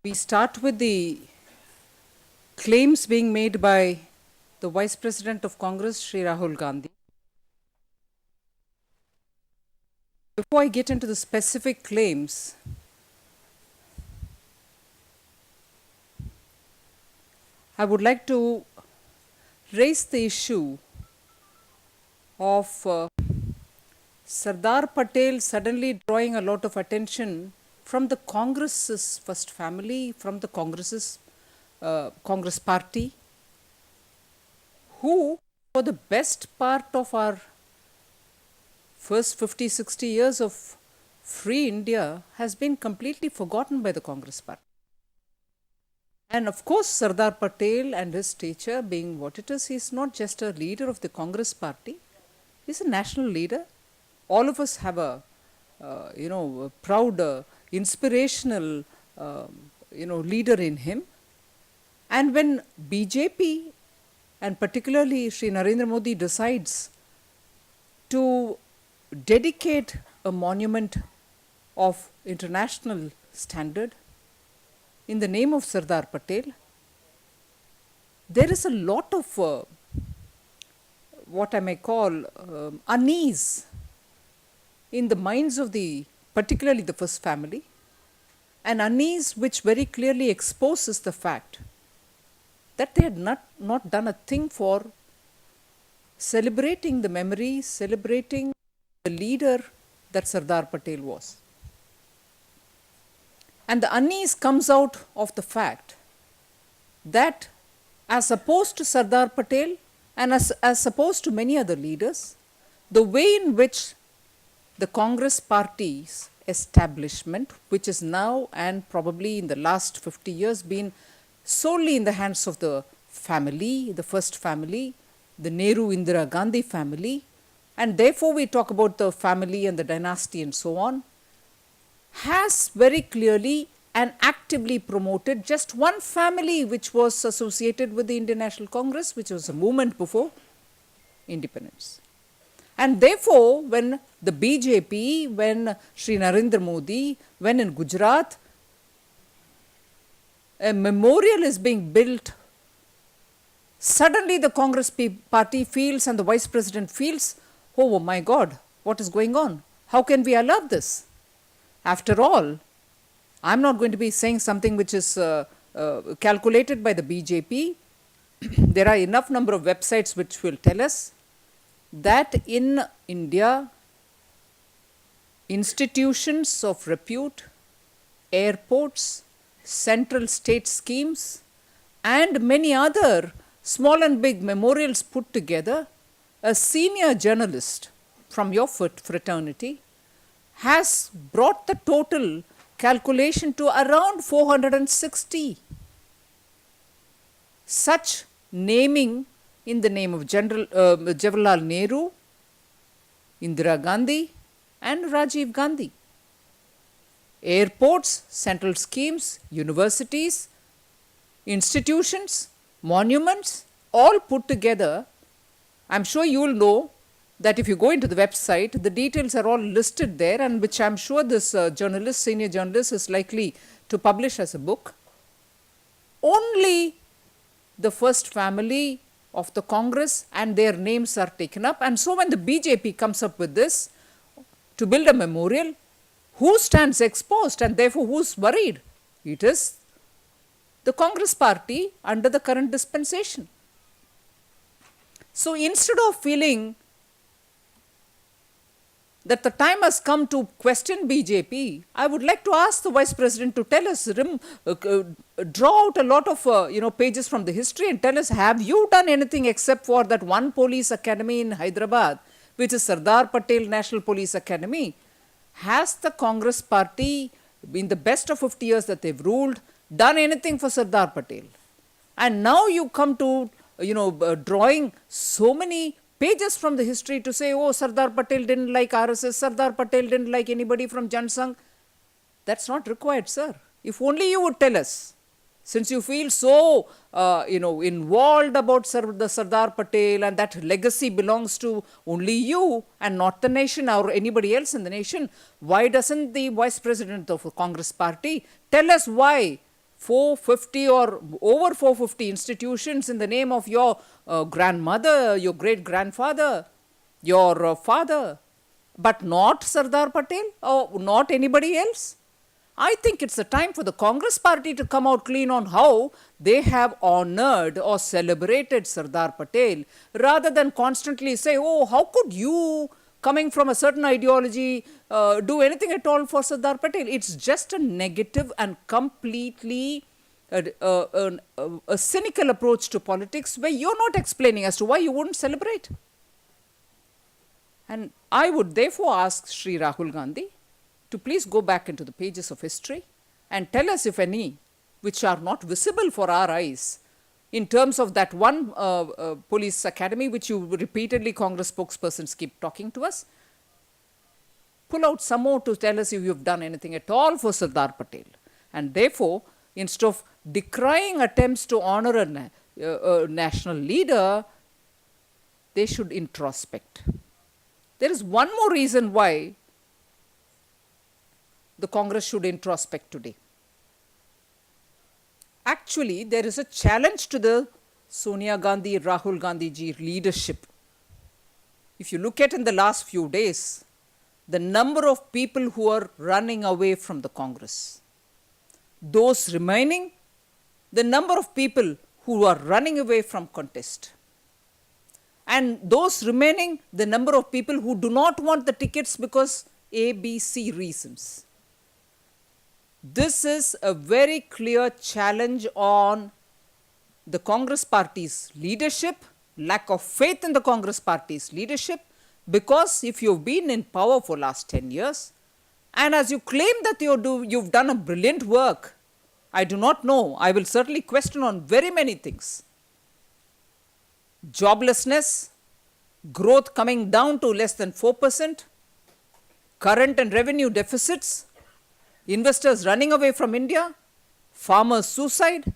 We start with the claims being made by the Vice President of Congress, Sri Rahul Gandhi. Before I get into the specific claims, I would like to raise the issue of Sardar Patel suddenly drawing a lot of attention from the Congress's first family, from the Congress's Congress party, who for the best part of our first 50, 60 years of free India has been completely forgotten by the Congress party. And of course, Sardar Patel and his stature being what it is, he's not just a leader of the Congress party, he's a national leader. All of us have a proud, inspirational, leader in him. And when BJP and particularly Sri Narendra Modi decides to dedicate a monument of international standard in the name of Sardar Patel, there is a lot of what I may call unease in the minds of particularly the first family, an unease which very clearly exposes the fact that they had not done a thing for celebrating the memory, celebrating the leader that Sardar Patel was. And the unease comes out of the fact that as opposed to Sardar Patel and as opposed to many other leaders, the way in which the Congress party's establishment, which is now and probably in the last 50 years been solely in the hands of the family, the first family, the Nehru Indira Gandhi family, and therefore we talk about the family and the dynasty and so on, has very clearly and actively promoted just one family which was associated with the Indian National Congress, which was a movement before independence. And therefore, when the BJP, when Sri Narendra Modi, when in Gujarat, a memorial is being built, suddenly the Congress party feels and the Vice President feels, oh my God, what is going on? How can we allow this? After all, I'm not going to be saying something which is calculated by the BJP. There are enough number of websites which will tell us that in India, institutions of repute, airports, central state schemes, and many other small and big memorials put together, a senior journalist from your fraternity has brought the total calculation to around 460. Such naming in the name of Jawaharlal Nehru, Indira Gandhi and Rajiv Gandhi. Airports, central schemes, universities, institutions, monuments, all put together. I'm sure you will know that if you go into the website, the details are all listed there, and which I'm sure this senior journalist is likely to publish as a book. Only the first family of the Congress and their names are taken up. And so when the BJP comes up with this to build a memorial, who stands exposed and therefore who's worried? It is the Congress party under the current dispensation. So instead of feeling that the time has come to question BJP, I would like to ask the Vice President to tell us, draw out a lot of pages from the history and tell us, have you done anything except for that one police academy in Hyderabad, which is Sardar Patel National Police Academy? Has the Congress party, in the best of 50 years that they've ruled, done anything for Sardar Patel? And now you come to, drawing so many pages from the history to say, oh, Sardar Patel didn't like RSS, Sardar Patel didn't like anybody from Jansangh. That's not required, sir. If only you would tell us. Since you feel so, involved about the Sardar Patel and that legacy belongs to only you and not the nation or anybody else in the nation, why doesn't the Vice President of the Congress party tell us why 450 or over 450 institutions in the name of your grandmother, your great grandfather, your father, but not Sardar Patel or not anybody else. I think it's a time for the Congress party to come out clean on how they have honored or celebrated Sardar Patel rather than constantly say, oh, how could you, coming from a certain ideology, do anything at all for Sardar Patel. It's just a negative and completely a cynical approach to politics where you're not explaining as to why you wouldn't celebrate. And I would therefore ask Sri Rahul Gandhi to please go back into the pages of history and tell us, if any, which are not visible for our eyes, in terms of that one police academy which you repeatedly, Congress spokespersons, keep talking to us. Pull out some more to tell us if you've done anything at all for Sardar Patel. And therefore, instead of decrying attempts to honor a national leader, they should introspect. There is one more reason why the Congress should introspect today. Actually, there is a challenge to the Sonia Gandhi, Rahul Gandhi ji leadership. If you look at in the last few days, the number of people who are running away from the Congress, those remaining, the number of people who are running away from contest, and those remaining, the number of people who do not want the tickets because A, B, C reasons. This is a very clear challenge on the Congress party's leadership, lack of faith in the Congress party's leadership, because if you've been in power for last 10 years, and as you claim that you've done a brilliant work, I do not know, I will certainly question on very many things. Joblessness, growth coming down to less than 4%, current and revenue deficits, investors running away from India, farmers' suicide,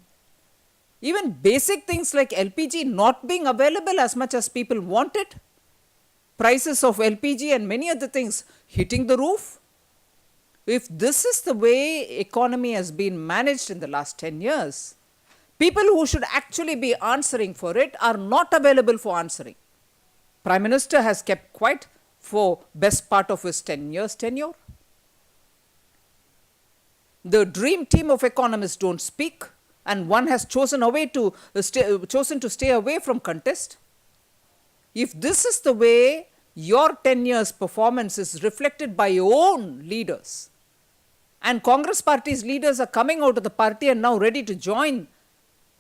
even basic things like LPG not being available as much as people want it, prices of LPG and many other things hitting the roof. If this is the way economy has been managed in the last 10 years, people who should actually be answering for it are not available for answering. Prime Minister has kept quiet for best part of his 10 years tenure. The dream team of economists don't speak, and one has chosen to stay away from contest. If this is the way your 10 years performance is reflected by your own leaders, and Congress party's leaders are coming out of the party and now ready to join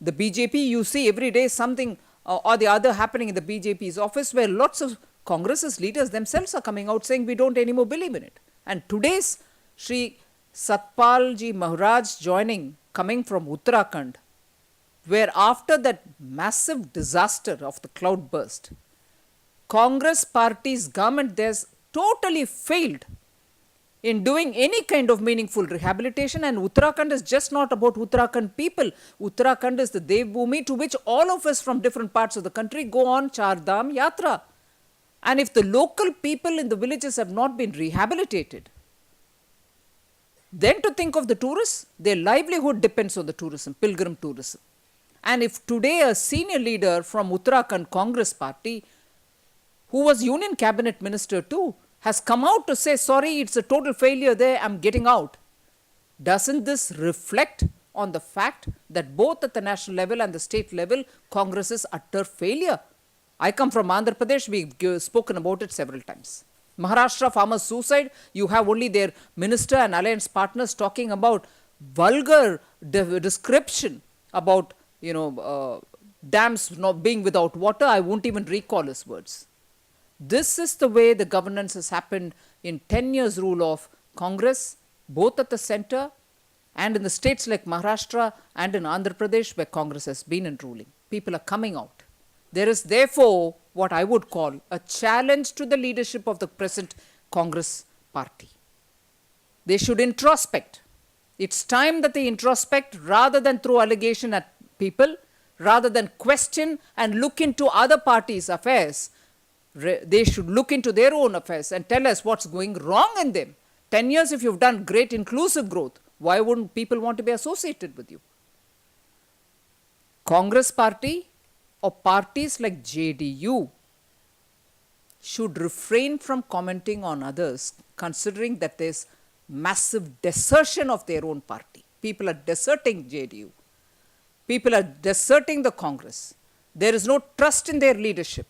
the BJP, you see every day something or the other happening in the BJP's office where lots of Congress's leaders themselves are coming out saying we don't anymore believe in it. And today's Sri Satpal Ji Maharaj joining, coming from Uttarakhand, where after that massive disaster of the cloud burst, Congress party's government there's totally failed in doing any kind of meaningful rehabilitation, and Uttarakhand is just not about Uttarakhand people. Uttarakhand is the Devbhumi to which all of us from different parts of the country go on Char Dham Yatra. And if the local people in the villages have not been rehabilitated, then to think of the tourists, their livelihood depends on the tourism, pilgrim tourism. And if today a senior leader from Uttarakhand Congress party, who was Union Cabinet Minister too, has come out to say, sorry, it's a total failure there, I'm getting out. Doesn't this reflect on the fact that both at the national level and the state level, Congress is utter failure? I come from Andhra Pradesh, we've spoken about it several times. Maharashtra farmers' suicide, you have only their minister and alliance partners talking about vulgar description about, dams not being without water. I won't even recall his words. This is the way the governance has happened in 10 years rule of Congress, both at the center and in the states like Maharashtra and in Andhra Pradesh where Congress has been in ruling. People are coming out. There is therefore what I would call a challenge to the leadership of the present Congress party. They should introspect. It's time that they introspect rather than throw allegation at people, rather than question and look into other parties' affairs. They should look into their own affairs and tell us what's going wrong in them. 10 years if you've done great inclusive growth, why wouldn't people want to be associated with you? Congress party or parties like JDU should refrain from commenting on others, considering that there's massive desertion of their own party. People are deserting JDU. People are deserting the Congress. There is no trust in their leadership.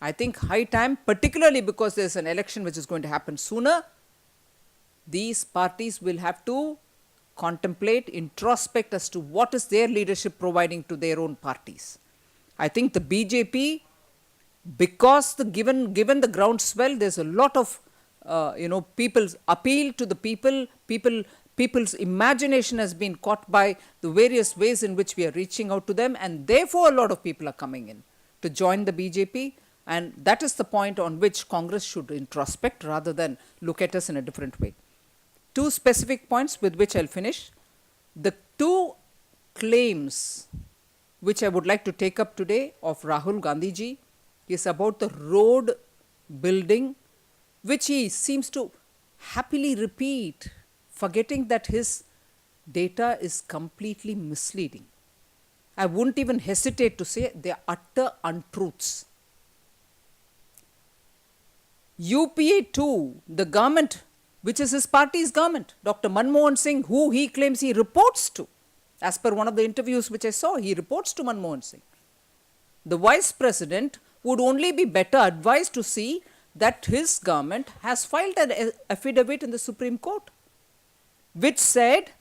I think high time, particularly because there's an election which is going to happen sooner, these parties will have to contemplate, introspect as to what is their leadership providing to their own parties. I think the BJP, because given the groundswell, there's a lot of people's appeal to the people's imagination has been caught by the various ways in which we are reaching out to them, and therefore a lot of people are coming in to join the BJP, and that is the point on which Congress should introspect rather than look at us in a different way. Two specific points with which I'll finish. The two claims which I would like to take up today of Rahul Gandhi ji is about the road building, which he seems to happily repeat, forgetting that his data is completely misleading. I wouldn't even hesitate to say they are utter untruths. UPA 2, the government, which is his party's government, Dr. Manmohan Singh, who he claims he reports to, as per one of the interviews which I saw, he reports to Manmohan Singh. The vice president would only be better advised to see that his government has filed an affidavit in the Supreme Court, which said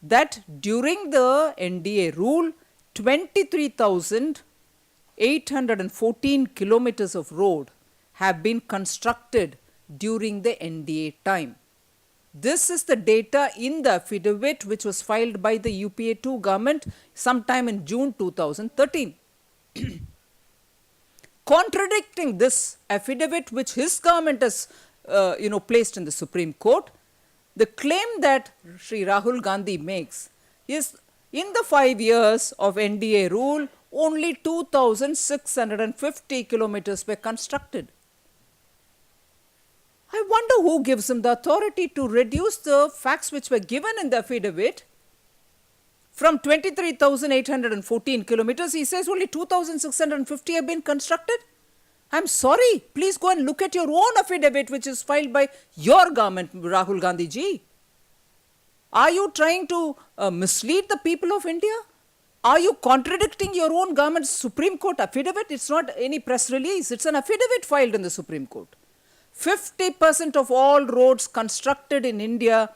that during the NDA rule, 23,814 kilometers of road have been constructed during the NDA time. This is the data in the affidavit which was filed by the UPA 2 government sometime in June 2013. Contradicting this affidavit which his government has placed in the Supreme Court, the claim that Sri Rahul Gandhi makes is in the 5 years of NDA rule, only 2,650 kilometers were constructed. I wonder who gives him the authority to reduce the facts which were given in the affidavit from 23,814 kilometers. He says only 2,650 have been constructed. I'm sorry, please go and look at your own affidavit which is filed by your government, Rahul Gandhi ji. Are you trying to mislead the people of India? Are you contradicting your own government's Supreme Court affidavit? It's not any press release, it's an affidavit filed in the Supreme Court. 50% of all roads constructed in India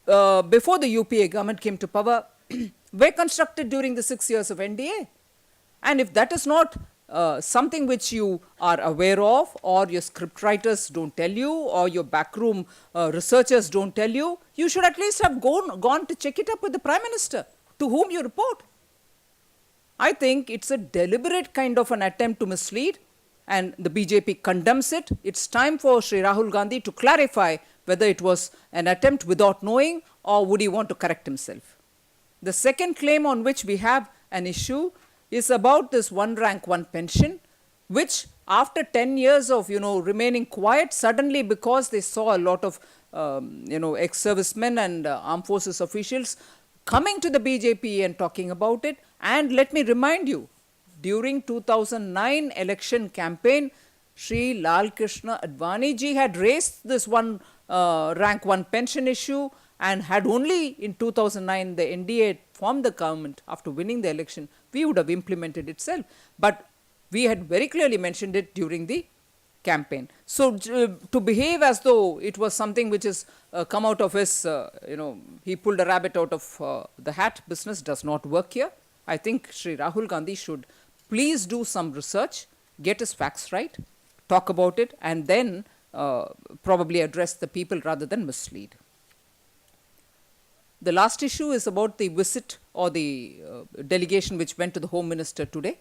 before the UPA government came to power were constructed during the 6 years of NDA. And if that is not something which you are aware of, or your scriptwriters don't tell you, or your backroom researchers don't tell you, you should at least have gone to check it up with the Prime Minister, to whom you report. I think it's a deliberate kind of an attempt to mislead, and the BJP condemns it. It's time for Sri Rahul Gandhi to clarify whether it was an attempt without knowing, or would he want to correct himself. The second claim on which we have an issue is about this one rank, one pension, which after 10 years of, remaining quiet, suddenly because they saw a lot of, ex-servicemen and armed forces officials coming to the BJP and talking about it. And let me remind you, during 2009 election campaign, Sri Lal Krishna Advani ji had raised this one rank, one pension issue, and had only in 2009 the NDA formed the government after winning the election, we would have implemented itself. But we had very clearly mentioned it during the campaign. So to behave as though it was something which has come out of his, he pulled a rabbit out of the hat business does not work here. I think Sri Rahul Gandhi should please do some research, get his facts right, talk about it, and then probably address the people rather than mislead. The last issue is about the visit or the delegation which went to the Home Minister today.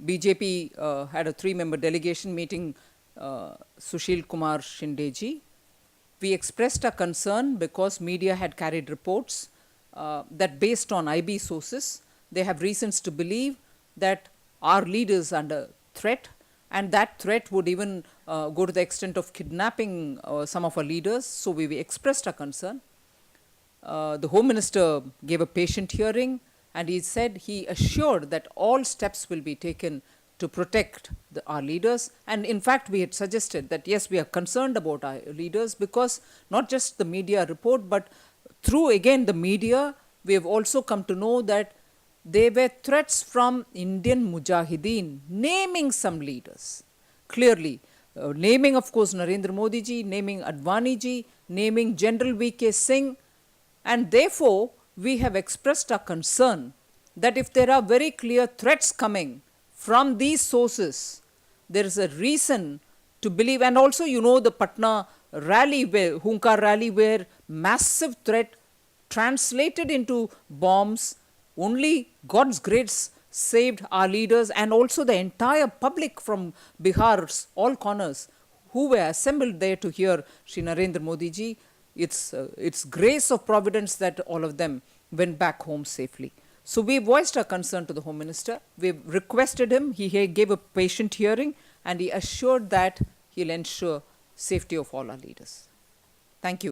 BJP had a 3-member delegation meeting Sushil Kumar Shinde ji. We expressed our concern because media had carried reports that based on IB sources, they have reasons to believe that our leader is under threat, and that threat would even go to the extent of kidnapping some of our leaders. So we expressed our concern. The Home Minister gave a patient hearing And he said he assured that all steps will be taken to protect our leaders. And in fact, we had suggested that yes, we are concerned about our leaders because not just the media report, but through again the media, we have also come to know that there were threats from Indian Mujahideen naming some leaders. Clearly, naming of course Narendra Modi ji, naming Advani ji, naming General V.K. Singh, and therefore we have expressed our concern that if there are very clear threats coming from these sources, there is a reason to believe. And also, you know, the Patna rally, Hunkar rally, where massive threat translated into bombs, only God's grace saved our leaders and also the entire public from Bihar's all corners who were assembled there to hear Shri Narendra Modi ji. It's grace of providence that all of them went back home safely. So we voiced our concern to the Home Minister. We requested him. He gave a patient hearing and he assured that he'll ensure safety of all our leaders. Thank you.